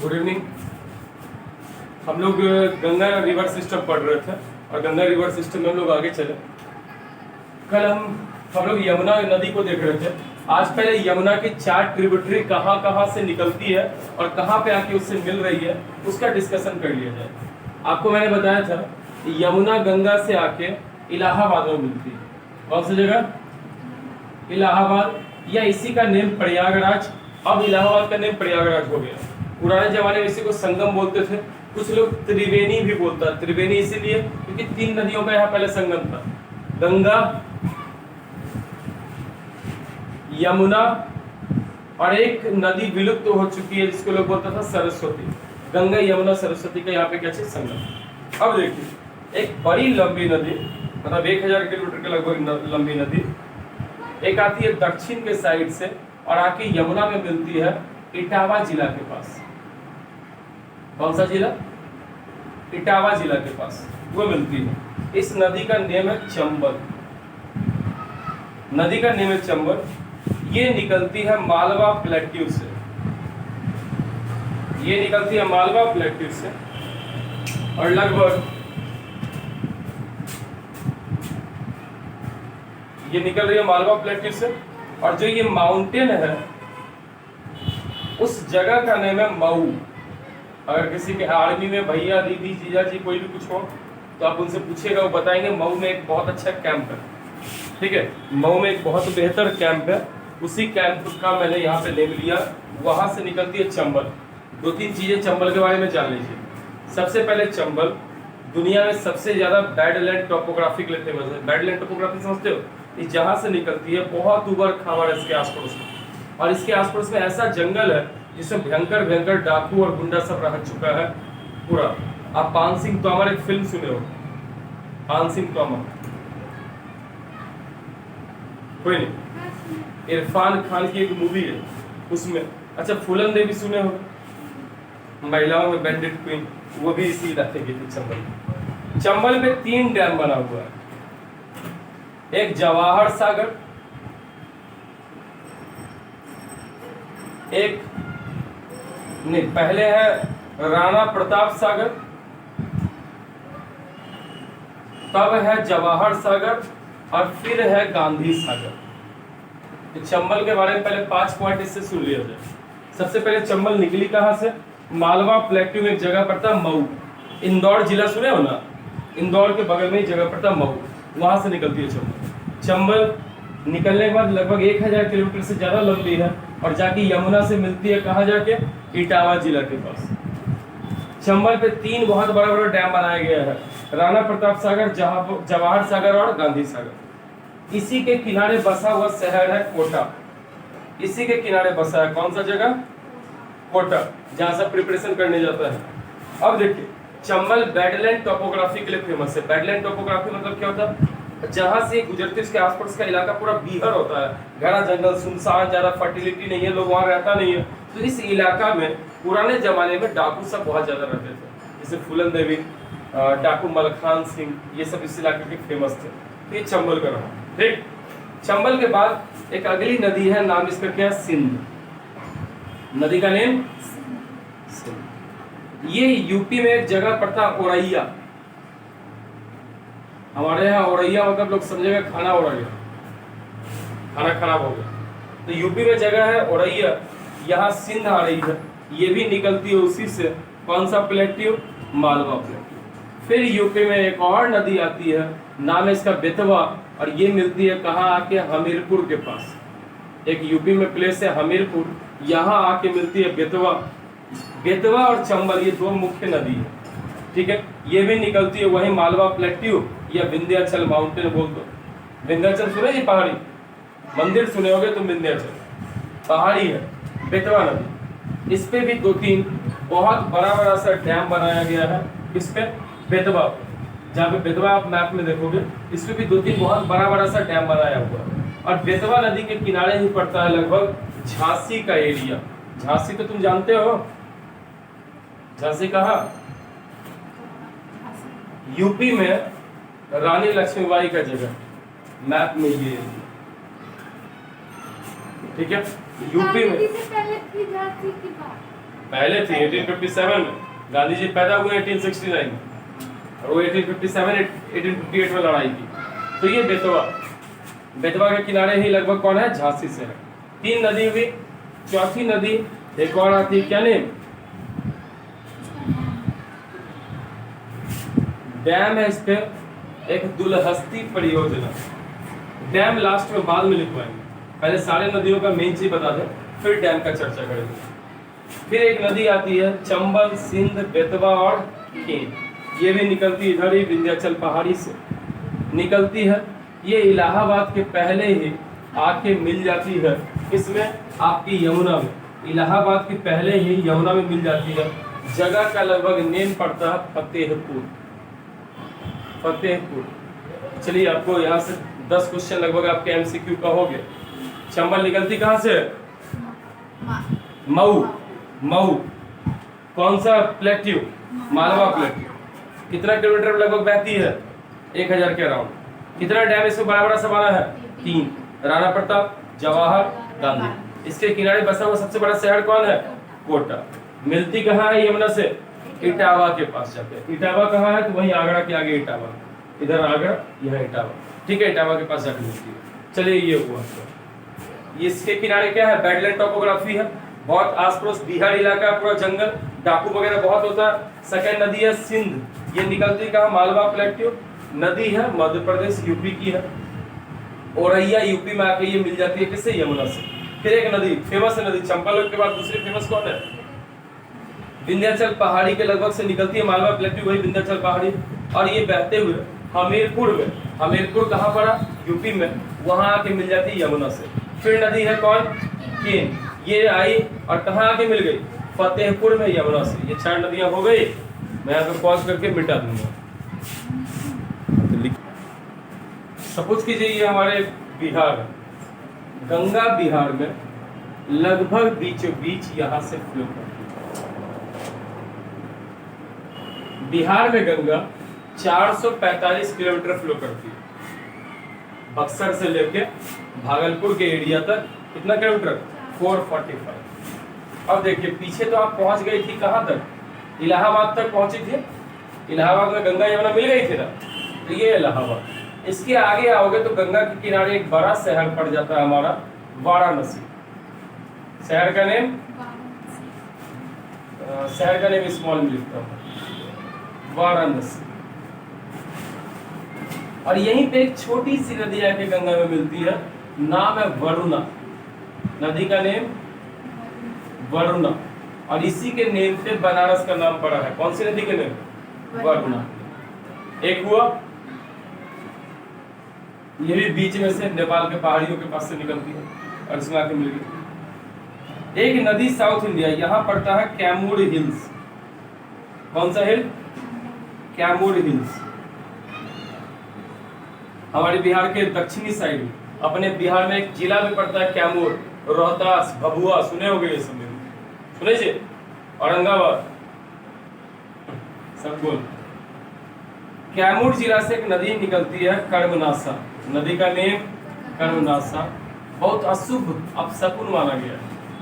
Good evening. हम लोग Ganga river system पढ़ रहे थे और गंगा रिवर सिस्टम में हम लोग आगे चले। कल हम लोग यमुना नदी को देख रहे थे। आज पहले यमुना की 4 ट्रिब्यूटरी कहाँ कहाँ से निकलती है और कहाँ पे आके उससे मिल रही है उसका डिस्कशन कर लिया जाए। आपको मैंने बताया था यमुना गंगा से आके इलाहाबाद में मिलती है। कौन सी जगह? इलाहाबाद, या इसी का नेम प्रयागराज। अब इलाहाबाद का नेम प्रयागराज हो गया। पुराने जमाने में इसी को संगम बोलते थे। कुछ लोग त्रिवेणी भी बोलता है। त्रिवेणी इसीलिए क्योंकि 3 नदियों का यहाँ पहले संगम था, गंगा, यमुना और एक नदी विलुप्त हो चुकी है जिसको लोग बोलता था सरस्वती। गंगा यमुना सरस्वती का यहाँ पे क्या चीज? संगम। अब देखिए एक बड़ी लंबी नदी, मतलब 1000 किलोमीटर के लगभग लंबी नदी एक आती है दक्षिण के साइड से और आके यमुना में मिलती है इटावा जिला के पास। कौन सा जिला? इटावा जिला के पास वो मिलती है। इस नदी का नेम है चंबल। नदी का नेम है चंबल। ये निकलती है मालवा प्लेट्यू से। ये निकलती है मालवा प्लेट्यू से और लगभग ये निकल रही है मालवा प्लेट्यू से। और जो ये माउंटेन है उस जगह का नाम है मऊ। अगर किसी के आर्मी में भैया दीदी जीजा जी कोई भी कुछ हो तो आप उनसे पूछिएगा, वो बताएंगे मऊ में एक बहुत अच्छा कैंप है। ठीक है, मऊ में एक बहुत बेहतर कैंप है। उसी कैंप का मैंने यहाँ पे नेम लिया। वहां से निकलती है चंबल। 2-3 चीजें चंबल के बारे में जान लीजिए। सबसे पहले चंबल दुनिया में सबसे ज्यादा बैडलैंड टोपोग्राफी के लिए फेमस है। बैडलैंड टोपोग्राफी समझते हो? ये जहाँ से निकलती है बहुत ऊबर खावर इसके आसपास में, और इसके आसपास में ऐसा जंगल है जिसमें भयंकर भयंकर डाकू और गुंडा सब रह चुका है पूरा। आप पान सिंह तोमर एक फिल्म सुने हो? पान सिंह तोमर, कोई नहीं, इरफान खान की एक मूवी है उसमें। अच्छा, फूलन देवी सुने हो? महिलाओं में बैंडिट क्वीन, वो भी इसी इलाके की थी चंबल। चंबल में 3 डैम बना हुआ है। एक जवाहर सागर, एक नहीं पहले है राणा प्रताप सागर, तब है जवाहर सागर और फिर है गांधी सागर। तो चंबल के बारे में पहले 5 पॉइंट इससे सुन लिया जाए। सबसे पहले चंबल निकली कहां से? मालवा प्लेट्यू में एक जगह पड़ता है मऊ। इंदौर जिला सुने हो ना? इंदौर के बगल में एक जगह पड़ता है मऊ, वहां से निकलती है चंबल। चंबल निकलने के बाद लगभग 1000 किलोमीटर से ज्यादा लंबी है और जाके यमुना से मिलती है कहाँ जाके? इटावा जिला के पास। चंबल पे 3 बहुत बड़ा बड़ा डैम बनाया गया है, राणा प्रताप सागर, जवाहर सागर और गांधी सागर। इसी के किनारे बसा हुआ शहर है कोटा। इसी के किनारे बसा है कौन सा जगह? कोटा, जहां से प्रिपरेशन करने जाता है। अब देखिए चंबल बैडलैंड टोपोग्राफी के लिए फेमस है। बैडलैंड टोपोग्राफी मतलब क्या होता है? जहां से गुजरती उसके आसपास का इलाका पूरा बीहर होता है, घना जंगल, सुनसान, ज्यादा फर्टिलिटी नहीं है, लोग वहां रहता नहीं है। तो इस इलाका में पुराने जमाने में डाकू सब बहुत ज्यादा रहते थे, जैसे फूलन देवी, डाकू मलखान सिंह, ये सब इस इलाके के फेमस थे। तो ये चंबल का रहा। ठीक, चंबल के बाद एक अगली नदी है, नाम इसका क्या? सिंध। नदी का नेम सिंध। ये यूपी में एक जगह पड़ता है औरैया। हमारे यहाँ औरैया मतलब लोग समझेगा खाना उड़ा गया, खाना खराब हो गया। तो यूपी में जगह है औरैया, यहाँ सिंध आ रही है। ये भी निकलती है उसी से। कौन सा प्लेट्यू? मालवा प्लेट्यू। फिर यूपी में एक और नदी आती है, नाम है इसका बेतवा, और ये मिलती है कहाँ आके? हमीरपुर के पास। एक यूपी में प्लेस है हमीरपुर, यहाँ आके मिलती है बेतवा। बेतवा और चंबल ये 2 मुख्य नदी है। ठीक है, ये भी निकलती है वही मालवा प्लेट्यू या विंध्याचल माउंटेन बोल दो। विंध्याचल सुने? ये पहाड़ी मंदिर सुने होगे तुम। विंध्याचल पहाड़ी है, बेतवा नदी। इस पे भी 2-3 बहुत बड़ा बड़ा सा डैम बनाया गया है। इस पे बेतवा, जहाँ पे बेतवा आप मैप में देखोगे, इस पे भी 2-3 बहुत बड़ा बड़ा सा डैम बनाया हुआ है। और बेतवा नदी के किनारे ही पड़ता है लगभग झांसी का एरिया। झांसी तो तुम जानते हो, झांसी कहाँ? यूपी में रानी लक्ष्मीबाई का जगह, मैप में ये। ठीक है, यूपी में पहले थी 1857 में, गांधी जी पैदा हुए 1869 में, और वो 1857 1858 में लड़ाई की। तो ये बेतवा, बेतवा के किनारे ही लगभग कौन है, झांसी से है। 3 नदी हुई, चौथी नदी एक और आती, क्या नेम, डैम है इस पे, एक दुलहस्ती परियोजना। डैम लास्ट में बाद में लिखवाएंगे, पहले सारे नदियों का मेन चीज बता दें, फिर डैम का चर्चा करेंगे। फिर एक नदी आती है चंबल, सिंध, बेतवा और केन, ये भी निकलती इधर ही विंध्याचल पहाड़ी से निकलती है। ये इलाहाबाद के पहले ही आके मिल जाती है इसमें, आपकी यमुना में, इलाहाबाद के पहले ही यमुना में मिल जाती है। जगह का लगभग नेम पड़ता है फतेहपुर, फतेहपुर। चलिए आपको यहाँ से 10 क्वेश्चन लगभग आपके एमसीक्यू का हो गया। चंबल निकलती कहाँ से, मऊ, मऊ। कौन सा प्लेट्यू, मालवा प्लेट्यू। कितना किलोमीटर लगभग बहती है, 1000 के अराउंड। कितना डैम इसमें बड़ा बड़ा सा बना है, 3। राणा प्रताप, जवाहर, गांधी। इसके किनारे बसा हुआ सबसे बड़ा शहर कौन है, कोटा। मिलती कहाँ है यमुना से, इटावा के पास जाके। इटावा कहाँ है, तो वहीं आगरा के आगे इटावा, इधर आगरा, यहाँ इटावा, ठीक है, इटावा के पास जाके मिलती है। चलिए ये हुआ, इसके किनारे क्या है, बैडलैंड टोपोग्राफी है, बहुत आस पड़ोस बिहार इलाका, पूरा जंगल, डाकू वगैरह बहुत होता है। सेकंड नदी है सिंध, ये निकलती कहाँ, मालवा प्लेट्यू नदी है, मध्य प्रदेश यूपी की है। औरैया यूपी में आके ये मिल जाती है, किससे, यमुना से। फिर एक नदी फेमस है, नदी चंपारण के बाद दूसरी फेमस कौन है, विंध्याचल पहाड़ी के लगभग से निकलती है, मालवा प्लेट्यू वही विंध्याचल पहाड़ी। और ये बहते हुए हमीरपुर में, हमीरपुर कहाँ पड़ा, यूपी में, वहां आके मिल जाती है यमुना से। फिर नदी है कौन, केन, ये आई और कहाँ आके मिल गई, फतेहपुर में, यमुना से। ये 4 नदियां हो गई, मैं यहाँ पे पॉज करके मिटा दूंगा। सपोज कीजिए ये हमारे बिहार, गंगा बिहार में लगभग बीचों बीच यहाँ से फ्लो करती है। बिहार में गंगा 445 किलोमीटर फ्लो करती है, बक्सर से लेके भागलपुर के एरिया तक। कितना किलोमीटर, 445। अब देखिए पीछे तो आप पहुंच गई थी कहाँ तक, इलाहाबाद तक पहुंची थी। इलाहाबाद में गंगा यमुना मिल गई थी ना, तो ये इलाहाबाद। इसके आगे आओगे तो गंगा के किनारे एक बड़ा शहर पड़ जाता है हमारा, वाराणसी। शहर का नेम, शहर का नेम स्मॉल में लिखता हूँ, वाराणसी। और यहीं पे एक छोटी सी नदी आके गंगा में मिलती है, नाम है वरुणा। नदी का नेम वरुणा, और इसी के नेम पे बनारस का नाम पड़ा है। कौन सी नदी के नेम, वरुणा। एक हुआ, ये भी बीच में से नेपाल के पहाड़ियों के पास से निकलती है और इसमें आके मिल गई। एक नदी साउथ इंडिया, यहाँ पड़ता है कैमूर हिल्स। कौन सा हिल, कैमूर हिल्स, हमारे बिहार के दक्षिणी साइड। अपने बिहार में एक जिला भी पड़ता है कैमूर, रोहतास, भभुआ, सुने होंगे ये सब, सुने जी, औरंगाबाद, सब बोल। कैमूर जिला से एक नदी निकलती है, कर्मनासा। नदी का नेम कर्मनासा, बहुत अशुभ अपशकुन माना गया है,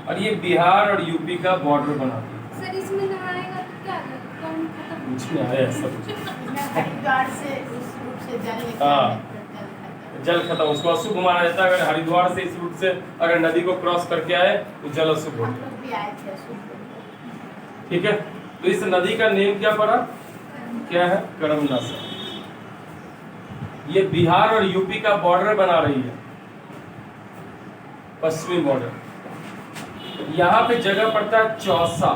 और ये बिहार और यूपी का बॉर्डर बनाती है। सर इसमें नहाएगा तो क्या कौन खत्म, कुछ नहीं है ऐसा कुछ। हरिद्वार से उस रूट से जल निकलता हाँ, जल खत्म, उसको अशुभ माना जाता है। अगर हरिद्वार से इस रूट से अगर नदी को क्रॉस करके आए तो जल अशुभ हो गया, ठीक है। तो इस नदी का नेम क्या पड़ा, क्या है, कर्मनासा। ये बिहार और यूपी का बॉर्डर बना रही है, पश्चिमी बॉर्डर। यहाँ पे जगह पड़ता है चौसा,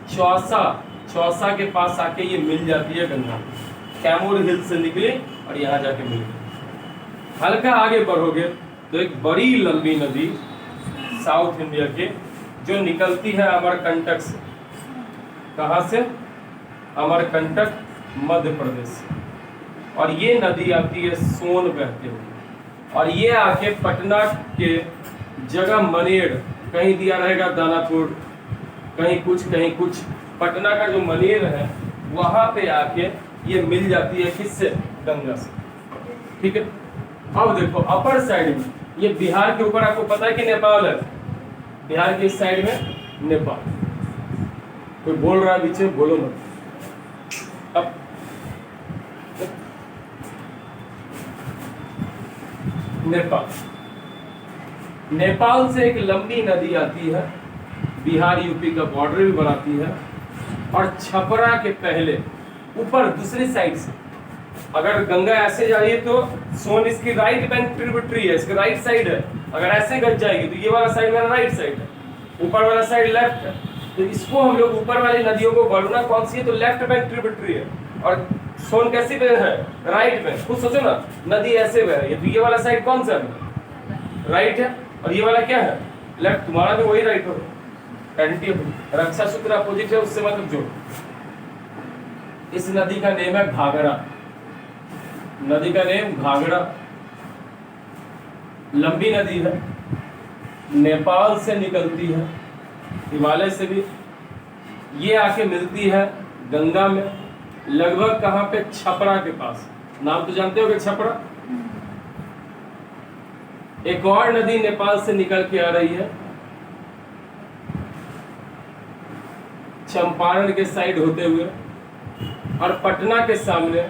चौसा, चौसा के पास आके ये मिल जाती है गंगा। कैमूर हिल से निकली और यहाँ जाके मिल गई। हल्का आगे बढ़ोगे तो एक बड़ी लंबी नदी साउथ इंडिया के, जो निकलती है अमरकंटक से। कहाँ से, अमरकंटक, मध्य प्रदेश से। और ये नदी आती है सोन बहते हुए, और ये आके पटना के जगह मनेर, कहीं दिया रहेगा दानापुर, कहीं कुछ। पटना का जो मनेर है वहां पे आके ये मिल जाती है, किससे, गंगा से, ठीक है। अब देखो अपर साइड में, ये बिहार के ऊपर आपको पता है कि नेपाल है, बिहार के इस साइड में नेपाल, कोई बोल रहा है पीछे, बोलो मत। अब नेपाल, नेपाल से एक लंबी नदी आती है, बिहार यूपी का बॉर्डर भी बनाती है, और छपरा के पहले ऊपर दूसरी साइड से अगर गंगा ऐसे जा रही है तो सोन इसकी राइट बैंक ट्रिब्यूटरी है, इसकी राइट साइड है। अगर ऐसे गज जाएगी तो ये वाला साइड मेरा राइट साइड है, ऊपर वाला साइड लेफ्ट है। तो इसको हम लोग ऊपर वाली नदियों को वरुणा कौन सी है, तो लेफ्ट बैंक ट्रिब्यूटरी है, और सोन कैसी पे है, राइट में। खुद सोचो ना, नदी ऐसे बह रही है तो ये वाला साइड कौन सा है, राइट है, और ये वाला क्या है, लेफ्ट। तुम्हारा भी वही राइट होगा, रक्षा सूत्र अपोजिट है, उससे मतलब जोड़। इस नदी का नेम है घाघरा, नदी का नेम घाघरा, लंबी नदी है, नेपाल से निकलती है, हिमालय से भी। ये आके मिलती है गंगा में, लगभग कहाँ पे, छपरा के पास। नाम तो जानते होगे छपरा। एक और नदी नेपाल से निकल के आ रही है, चंपारण के साइड होते हुए, और पटना के सामने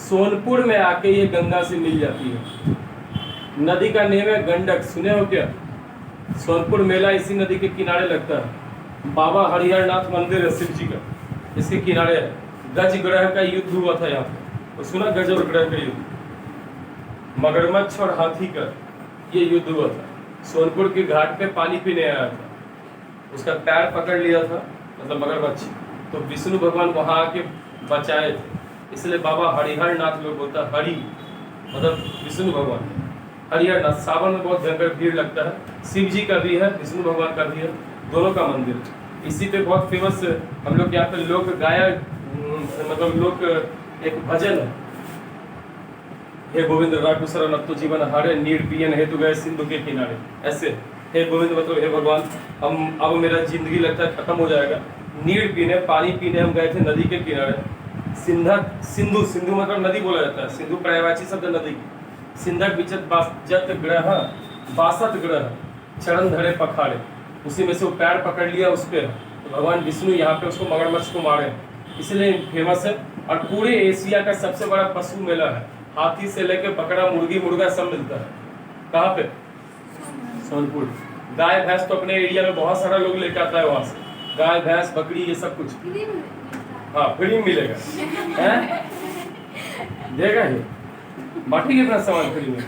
सोनपुर में आके ये गंगा से मिल जाती है। नदी का नेम है गंडक, सुने हो क्या। सोनपुर मेला इसी नदी के किनारे लगता है। बाबा हरिहरनाथ मंदिर है शिव जी का, इसके किनारे है। गज ग्रह का युद्ध हुआ था यहाँ पे, तो सुना गज और ग्रह का युद्ध, मगरमच्छ और हाथी का ये युद्ध हुआ था। सोनपुर के घाट पे पानी पीने आया था, उसका पैर पकड़ लिया था, मतलब मगरमच्छ, तो विष्णु भगवान वहां आके बचाए थे। इसलिए बाबा हरिहरनाथ लोग बोलता है, हरि मतलब विष्णु भगवान, हरिहरनाथ। सावन में बहुत भयंकर भीड़ लगता है, शिव जी का भी है, विष्णु भगवान का भी है, दोनों का मंदिर। इसी पे बहुत फेमस हम लोग यहाँ पे लोक गायक, मतलब लोक एक भजन है, हे गोविंद राखु शरण अब तो जीवन हारे, नीर पियन हेतु गए सिंधु के किनारे। ऐसे हे गोविंद मतलब हे भगवान, हम अब मेरा जिंदगी लगता है खत्म हो जाएगा, नीर पीने, पानी पीने हम गए थे नदी के किनारे। सिंधु, सिंधु मतलब नदी बोला जाता है, सिंधु पर्यायवाची शब्द नदी की। सिंधक विचत जत ग्रह बासत ग्रह चरण धरे पखाड़े, उसी में से वो पैर पकड़ लिया उस पर, तो भगवान विष्णु यहाँ पे उसको मगरमच्छ को मारे, इसलिए फेमस है। और पूरे एशिया का सबसे बड़ा पशु मेला है, हाथी से लेके बकरा, मुर्गी, मुर्गा सब मिलता है। कहाँ पे, सोनपुर। गाय भैंस तो अपने एरिया में बहुत सारा लोग लेके आता है वहां से, गाय भैंस बकरी ये सब कुछ, हाँ फ्री में मिलेगा, हैं देगा ही, बांटेंगे अपना सामान फ्री में।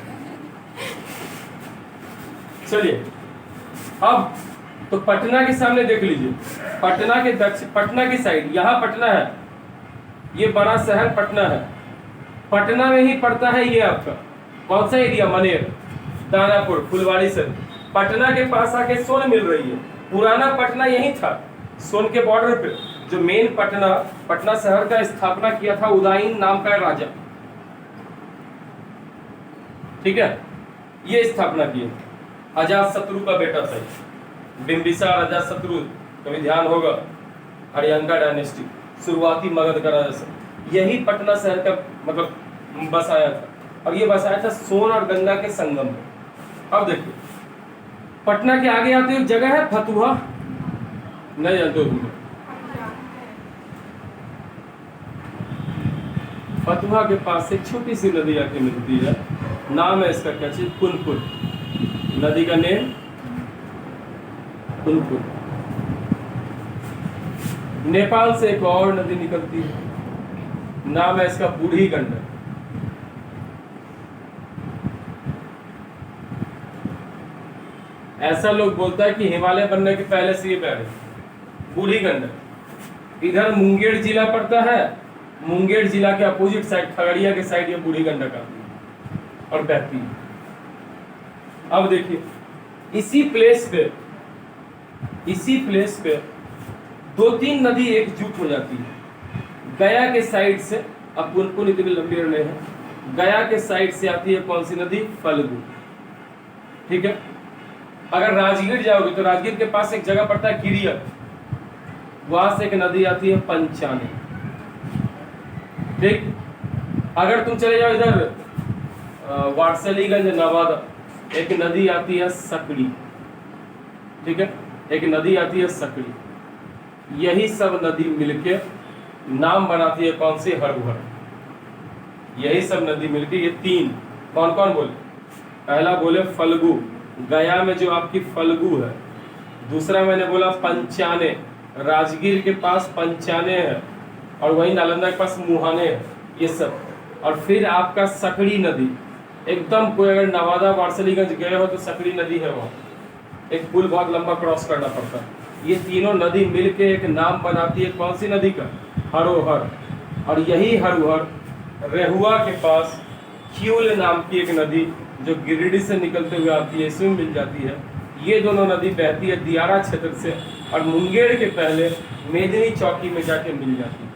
चलिए अब तो पटना के सामने देख लीजिए, पटना के दक्षिण, पटना की साइड, यहाँ पटना है, ये बड़ा शहर पटना है, पटना में ही पड़ता है ये आपका कौन सा एरिया, मनेर, दानापुर, फुलवाड़ी से। पटना के पास आके सोन मिल रही है। पुराना पटना यही था, सोन के बॉर्डर पे। जो मेन पटना, पटना शहर का स्थापना किया था उदयन नाम का राजा, ठीक है, ये स्थापना की। अजात शत्रु का बेटा था, बिंबिसार अजात शत्रु, कभी ध्यान होगा, हरियंका डायनेस्टी, शुरुआती मगध का राजा से यही पटना शहर का मतलब बसाया था, और ये बसाया था सोन और गंगा के संगम में। अब देखिए पटना के आगे आते हुए जगह है फतुहा, नहीं जानते हो तुम, फतुहा के पास एक छोटी सी नदी आके मिलती है, नाम है इसका क्या चीज, पुनपुन। नदी का नेम पुनपुन। नेपाल से एक और नदी निकलती है, नाम है इसका बूढ़ी गंडक। ऐसा लोग बोलता है कि हिमालय बनने के पहले से ये बह रही बूढ़ी गंडक। इधर मुंगेर जिला पड़ता है, मुंगेर जिला के अपोजिट साइड, खगड़िया के साइड ये बूढ़ी गंडक आती है और बहती है। अब देखिए इसी प्लेस पे दो तीन नदी एकजुट हो जाती है। गया के साइड से, अब पुनपुन इतनी लंबी नहीं है, गया के साइड से आती है कौन सी नदी, फल्गु, ठीक है। अगर राजगीर जाओगे तो राजगीर के पास एक जगह पड़ता है किरिया, वहां से एक नदी आती है पंचानी, ठीक। अगर तुम चले जाओ इधर वारसलीगंज नवादा, एक नदी आती है सकड़ी, ठीक है, एक नदी आती है सकड़ी। यही सब नदी मिलके नाम बनाती है कौन सी? हरहुर। यही सब नदी मिलके ये तीन, कौन कौन बोले? पहला बोले फल्गु, गया में जो आपकी फल्गु है। दूसरा मैंने बोला पंचाने, राजगीर के पास पंचाने है, और वहीं नालंदा के पास मुहाने है, ये सब। और फिर आपका सकड़ी नदी, एकदम कोई अगर नवादा वारसलीगंज गए हो तो सकड़ी नदी है वहाँ, एक पुल बहुत लंबा क्रॉस करना पड़ता है। ये तीनों नदी मिलके एक नाम बनाती है कौन सी नदी का? हरोहर। और यही हरोहर रेहुआ के पास क्यूल नाम की एक नदी जो गिरिडीह से निकलते हुए आती है, इसमें मिल जाती है। ये दोनों नदी बहती है दियारा क्षेत्र से, और मुंगेर के पहले मेदिनी चौकी में जाके मिल जाती है।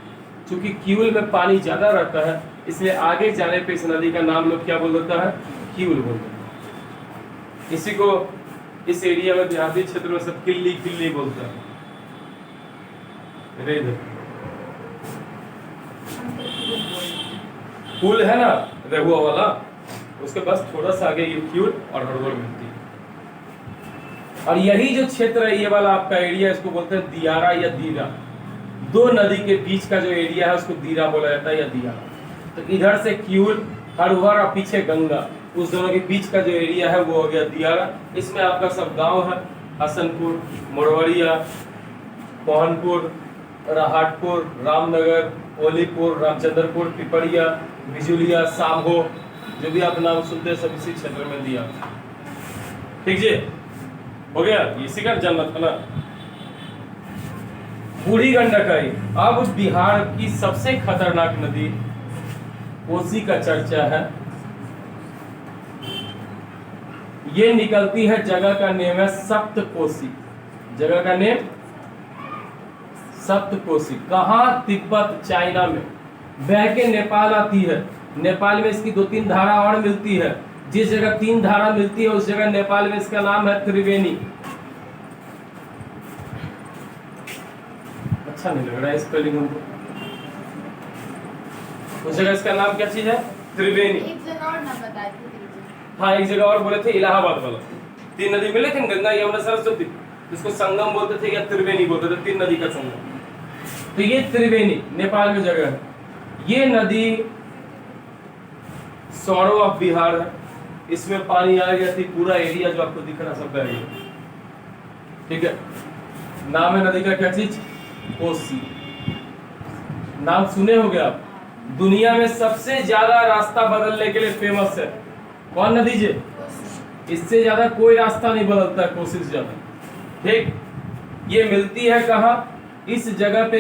चूंकि क्यूल में पानी ज़्यादा रहता है, इसलिए आगे जाने पे इस नदी का नाम लोग क्या बोल देता है? क्यूल बोल देता है। इसी को इस एरिया में देहाती क्षेत्र में सब किल्ली किल्ली बोलता है। पुल है ना रेहुआ वाला, उसके पास थोड़ा सा आगे ये क्यूल और हरहुर मिलती है। और यही जो क्षेत्र है, ये वाला आपका एरिया, इसको बोलते हैं दियारा या दीरा। दो नदी के बीच का जो एरिया है उसको दीरा बोला जाता है या दियारा। तो इधर से क्यूल, हरहुर और पीछे गंगा, उस दोनों के बीच का जो एरिया है वो हो गया दियारा। इसमें आपका सब गांव है, हसनपुर, मोरवड़िया, मोहनपुर, राहटपुर, रामनगर, ओलीपुर, रामचंद्रपुर, पिपरिया, बिजुलिया, साम्हो, जो भी आप नाम सुनते हैं सब इसी क्षेत्र में दिया। ठीक जी, हो गया, इसी का जन्नत है ना। बूढ़ी गंडक आई। अब बिहार की सबसे खतरनाक नदी कोसी का चर्चा है। ये निकलती है, जगह का नेम है सप्तकोसी। जगह का नेम सप्तकोसी। कहाँ? तिब्बत, चाइना में बह के नेपाल आती है। नेपाल में इसकी 2-3 धारा और मिलती है। जिस जगह 3 धारा मिलती है उस जगह नेपाल में इसका नाम है त्रिवेणी। अच्छा नहीं लग रहा है स्पेलिंग हमको। उस जगह इसका नाम क्या चीज है? त्रिवेणी। एक जगह और ना बताए थे। हाँ, एक जगह और बोले थे, इलाहाबाद वाला। 3 नदी मिले थे, गंगा, यमुना, सरस्वती, जिसको संगम बोलते थे या त्रिवेणी बोलते थे, 3 नदी का संगम। तो ये त्रिवेणी नेपाल में जगह है। ये नदी सौरव ऑफ बिहार है। इसमें पानी आ गया थी, पूरा एरिया जो आपको दिख रहा सब बह गया। ठीक है, नाम है नदी का क्या चीज? कोसी। नाम सुने होंगे आप। दुनिया में सबसे ज्यादा रास्ता बदलने के लिए फेमस है कौन नदी जी? इससे ज्यादा कोई रास्ता नहीं बदलता है कोसी से ज्यादा। ठीक, ये मिलती है कहाँ? इस जगह पे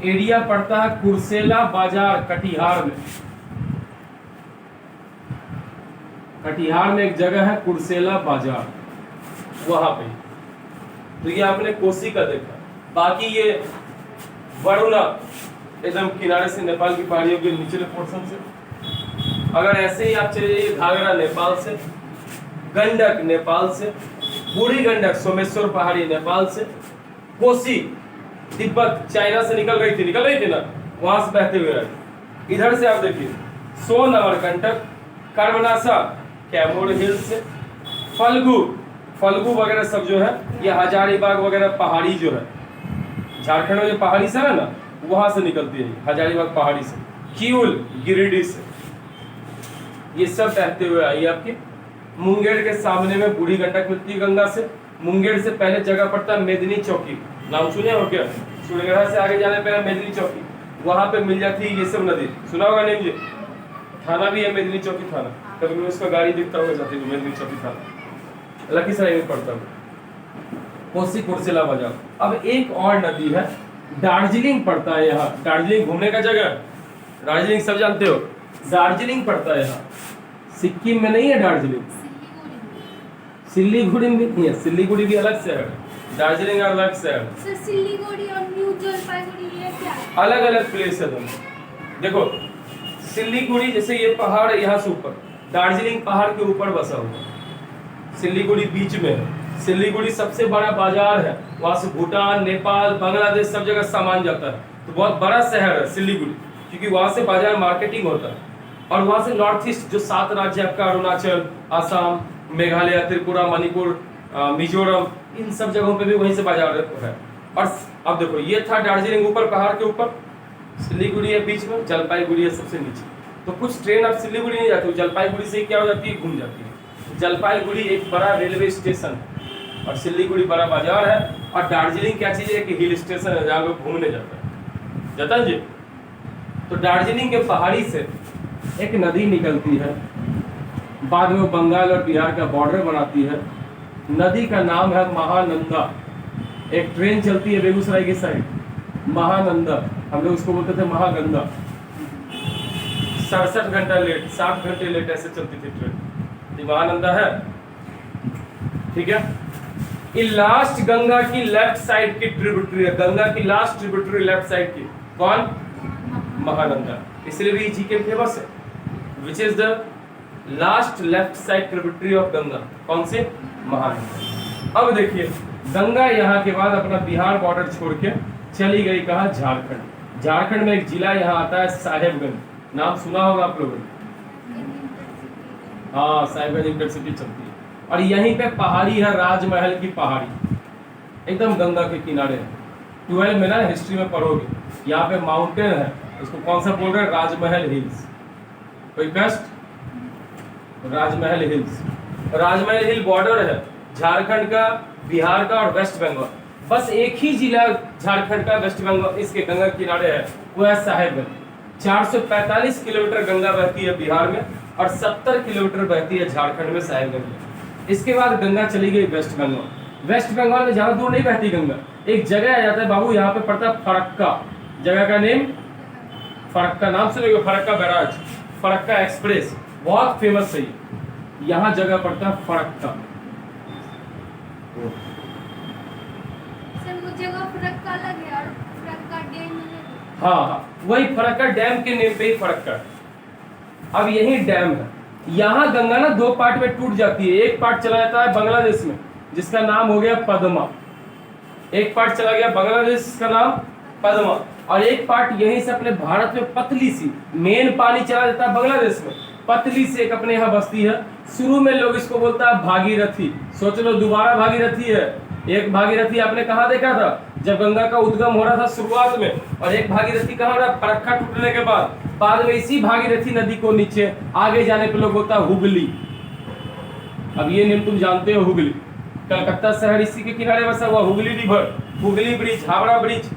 एरिया पड़ता है कुर्सेला बाजार, कटिहार में। कटिहार में एक जगह है कुर्सेला बाजार, वहां पे। तो ये आपने कोसी का देखा। बाकी ये वरुणा एकदम किनारे से, नेपाल की पहाड़ियों के निचले पोर्शन से। अगर ऐसे ही आप चले जाइए, घाघरा नेपाल से, गंडक नेपाल से, बूढ़ी गंडक सोमेश्वर पहाड़ी नेपाल से, कोसी तिब्बत चाइना से निकल रही थी ना, वहां से बहते हुए आए। इधर से आप देखिए सोन अमरकंटक, कर्मनाशा कैमूर हिल से, फल्गु वगैरह सब जो है, ये हजारीबाग वगैरह पहाड़ी जो है, झारखंड में जो पहाड़ी सब है ना, वहां से निकलती है हजारीबाग पहाड़ी से। क्यूल गिरिडीह से, ये सब बहते हुए आई आपकी। मुंगेर के सामने में बूढ़ी गंडक मिलती है गंगा से। मुंगेर से पहले जगह पड़ता है मेदिनी चौकी, नाम सुने हो क्या? सूर्यगढ़ से आगे जाने पर मेदिनी चौकी, वहां पे मिल जाती है ये सब नदी। सुना होगा नहीं जी? थाना भी है मेदिनी चौकी थाना, कभी भी उसका गाड़ी दिखता होगा जाती है मेदिनी चौकी थाना, लखीसराय में पड़ता है। कोसी कुर्सेला बाजार। अब एक और नदी है, दार्जिलिंग पड़ता है यहाँ। दार्जिलिंग घूमने का जगह, दार्जिलिंग सब जानते हो, दार्जिलिंग पड़ता है यहाँ। सिक्किम में नहीं है दार्जिलिंग, सिल्लीगुड़ी में नहीं है। सिल्लीगुड़ी भी अलग शहर है, दार्जिलिंग अलग शहर है। सर सिल्लीगुड़ी और न्यू जलपाईगुड़ी ये क्या है? अलग अलग प्लेस है दोनों। देखो सिल्लीगुड़ी जैसे ये पहाड़ है, यहाँ से ऊपर, दार्जिलिंग पहाड़ के ऊपर बसा हुआ, सिल्लीगुड़ी बीच में है। सिल्लीगुड़ी सबसे बड़ा बाजार है, वहाँ से भूटान, नेपाल, बांग्लादेश सब जगह सामान जाता है। तो बहुत बड़ा शहर है सिल्लीगुड़ी, क्योंकि वहाँ से बाजार मार्केटिंग होता है। और वहाँ से नॉर्थ ईस्ट जो 7 राज्य आपका, अरुणाचल, आसाम, मेघालय, त्रिपुरा, मणिपुर, मिजोरम, इन सब जगहों पे भी वहीं से बाजार है। और अब देखो ये था दार्जिलिंग ऊपर पहाड़ के ऊपर, सिलीगुड़ी है बीच में, जलपाईगुड़ी है सबसे नीचे। तो कुछ ट्रेन अब सिलीगुड़ी नहीं जाती, जलपाईगुड़ी से क्या हो जाती है, घूम जाती है। जलपाईगुड़ी एक बड़ा रेलवे स्टेशन है और सिलीगुड़ी बड़ा बाजार है, और दार्जिलिंग क्या चीज है कि हिल स्टेशन है जहाँ लोग घूमने जाता है जी। तो दार्जिलिंग के पहाड़ी से एक नदी निकलती है, बाद में वो बंगाल और बिहार का बॉर्डर बनाती है। नदी का नाम है महानंदा। एक ट्रेन चलती है बेगूसराय की साइड, महानंदा, हम लोग उसको बोलते थे महागंगा। 67 घंटा लेट, 7 घंटे लेट ऐसे चलती थी ट्रेन। ये महानंदा है, ठीक है। ये लास्ट गंगा की लेफ्ट साइड की ट्रिब्यूटरी है, गंगा की लास्ट ट्रिब्यूटरी लेफ्ट साइड की, कौन, महानंदा। इसलिए भी जीके फेमस है, which is the last left side tributary of Ganga, कौन से, महानंदा। अब देखिए गंगा यहाँ के बाद अपना बिहार बॉर्डर छोड़ के चली गई कहा, झारखंड। झारखंड में एक जिला यहाँ आता है साहेबगंज, नाम सुना होगा आप लोगों ने, हाँ साहेबगंज इंटरसिटी चलती है। और यहीं पे पहाड़ी है, राजमहल की पहाड़ी, एकदम गंगा के किनारे है। 12 में ना हिस्ट्री में पढ़ोगे, यहाँ पे माउंटेन है, इसको कौन सा बोल रहे हैं, राजमहल हिल्स। कोई बेस्ट, राजमहल हिल्स। राजमहल हिल बॉर्डर है झारखंड का, बिहार का और वेस्ट बंगाल। बस एक ही जिला झारखंड का, वेस्ट बंगाल, इसके गंगा किनारे है, वो है साहेबगंज। 445 किलोमीटर गंगा बहती है बिहार में और 70 किलोमीटर बहती है झारखंड में, साहेबगंज में। इसके बाद गंगा चली गई वेस्ट बंगाल। वेस्ट बंगाल में ज्यादा दूर नहीं बहती गंगा, एक जगह आ जाता है बाबू, यहाँ पे पड़ता है फरक्का, जगह का नेम फरक्का, नाम सुनेंगे, फरक्का बैराज, फरक्का एक्सप्रेस, बहुत फेमस है। यहाँ जगह पड़ता है फरक्का। सर वो जगह फरक्का अलग है और फरक्का डैम अलग है। हाँ, वही फरक्का डैम के नेम पे ही फरक्का। अब यही डैम है, यहाँ गंगा ना दो पार्ट में टूट जाती है। एक पार्ट चला जाता है बांग्लादेश में, जिसका नाम हो गया पद्मा, एक पार्ट चला गया बांग्लादेश, जिसका नाम पद्मा, और एक पार्ट यहीं से अपने भारत में पतली सी मेन पानी चला जाता है बांग्लादेश में, पतली से एक अपने यहाँ बस्ती है। शुरू में लोग इसको बोलता है भागीरथी, सोच लो दोबारा भागीरथी है। एक भागीरथी आपने कहाँ देखा था, जब गंगा का उद्गम हो रहा था शुरुआत में, और एक भागीरथी कहाँ रहा, फरक्का टूटने के बाद में इसी भागीरथी नदी को नीचे आगे जाने पे लोग बोलता है हुगली। अब ये नेम तुम जानते हो, हुगली, कलकत्ता शहर इसी के किनारे बसा हुआ, Hooghly river, Hooghly bridge, Howrah bridge,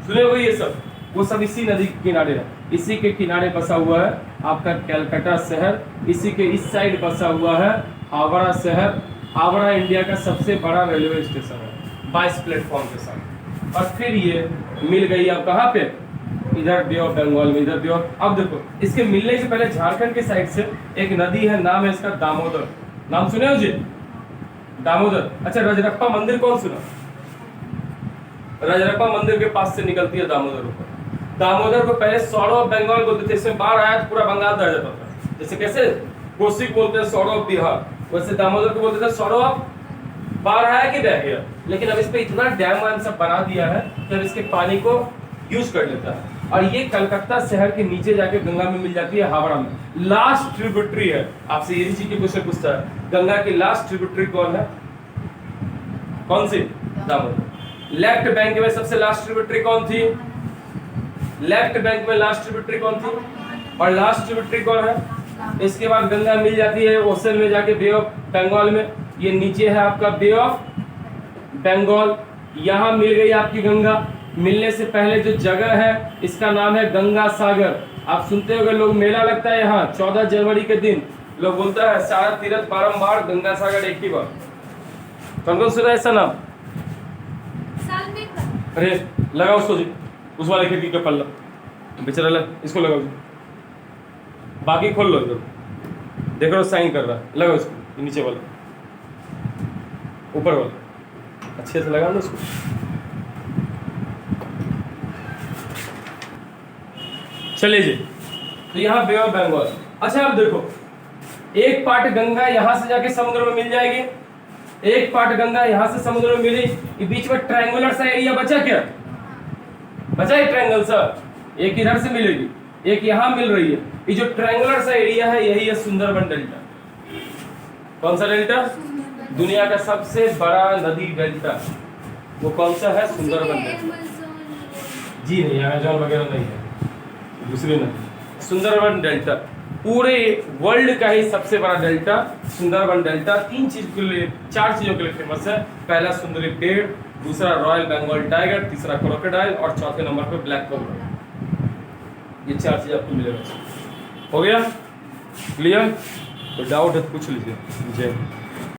सुने हो ये सब, वो सब इसी नदी के किनारे है। इसी के किनारे बसा हुआ है आपका कलकत्ता शहर, इसी के इस साइड बसा हुआ है हावड़ा शहर। हावड़ा इंडिया का सबसे बड़ा रेलवे स्टेशन है 22 प्लेटफॉर्म के साथ। और फिर ये मिल गई अब कहाँ पे, इधर बे ऑफ बंगाल में, इधर बे ऑफ। अब देखो इसके मिलने से पहले झारखंड के साइड से एक नदी है, नाम है इसका दामोदर, नाम सुने हो जी, दामोदर। अच्छा रजरप्पा मंदिर कौन सुना, रजरप्पा मंदिर के पास से निकलती है दामोदर ऊपर। दामोदर को पहले सौरो ऑफ बंगाल बोलते थे, इसमें बाढ़ आया तो पूरा बंगाल दह जाता था। जैसे कैसे कोसी बोलते हैं सौरो ऑफ बिहार, वैसे दामोदर को बोलते थे सौरो ऑफ, बाढ़ आया कि बह गया। लेकिन अब इस पे इतना डैम वैम सब बना दिया है कि अब इसके पानी को यूज कर लेता है। और ये कलकत्ता शहर के नीचे जाके गंगा में मिल जाती है, हावड़ा में। लास्ट ट्रिब्यूटरी है, आपसे ये चीज की क्वेश्चन पूछता है, गंगा की लास्ट ट्रिब्यूटरी कौन है, कौन सी, दामोदर। लेफ्ट बैंक में सबसे लास्ट ट्रिब्यूटरी कौन थी, लेफ्ट बैंक में लास्ट ट्रिब्यूटरी कौन थी, और लास्ट ट्रिब्यूटरी कौन है। इसके बाद गंगा मिल जाती है ओशन में जाके, बे ऑफ बंगाल में। ये नीचे है आपका बे ऑफ बंगाल, यहाँ मिल गई आपकी गंगा। मिलने से पहले जो जगह है इसका नाम है गंगा सागर। आप सुनते होंगे लोग, मेला लगता है यहाँ 14 जनवरी के दिन, लोग बोलता है सारा तीर्थ बारंबार, गंगा सागर एक ही बार। कौन कौन सुना ऐसा नाम, साल में कर। अरे लगाओ उसको जी, उस वाले खिड़की का पल्ला बेचारा, इसको लगाओ जी, बाकी खोल लो इधर, देख रहे हो साइन कर रहा है, लगाओ इसको, नीचे वाला, ऊपर वाला, अच्छे से लगा लो इसको। चलिए जी, तो यहाँ बे ऑफ बंगाल। अच्छा अब देखो, एक पार्ट गंगा यहाँ से जाके समुद्र में मिल जाएगी, एक पार्ट गंगा यहाँ से समुद्र में मिली, ये बीच में ट्रायंगुलर सा एरिया बचा क्या, बचा है ट्रायंगल सा, एक इधर से मिलेगी, एक यहाँ मिल रही है। ये जो ट्रायंगुलर सा एरिया है यही है सुंदरबन डेल्टा। कौन सा डेल्टा, दुनिया का सबसे बड़ा नदी डेल्टा, वो कौन सा है, सुंदरबन डेल्टा। जी नहीं, अमेजोन वगैरह नहीं है, दूसरी नहीं। सुंदरबन डेल्टा पूरे वर्ल्ड का ही सबसे बड़ा डेल्टा सुंदरबन डेल्टा 4 चीजों के लिए फेमस है। पहला सुंदरी पेड़, दूसरा रॉयल बंगाल टाइगर, तीसरा क्रोकोडाइल और चौथे नंबर पे ब्लैक कोबरा। ये 4 चीज आपको मिलेगा। हो गया क्लियर? तो डाउट है तो पूछ लीजिए मुझे।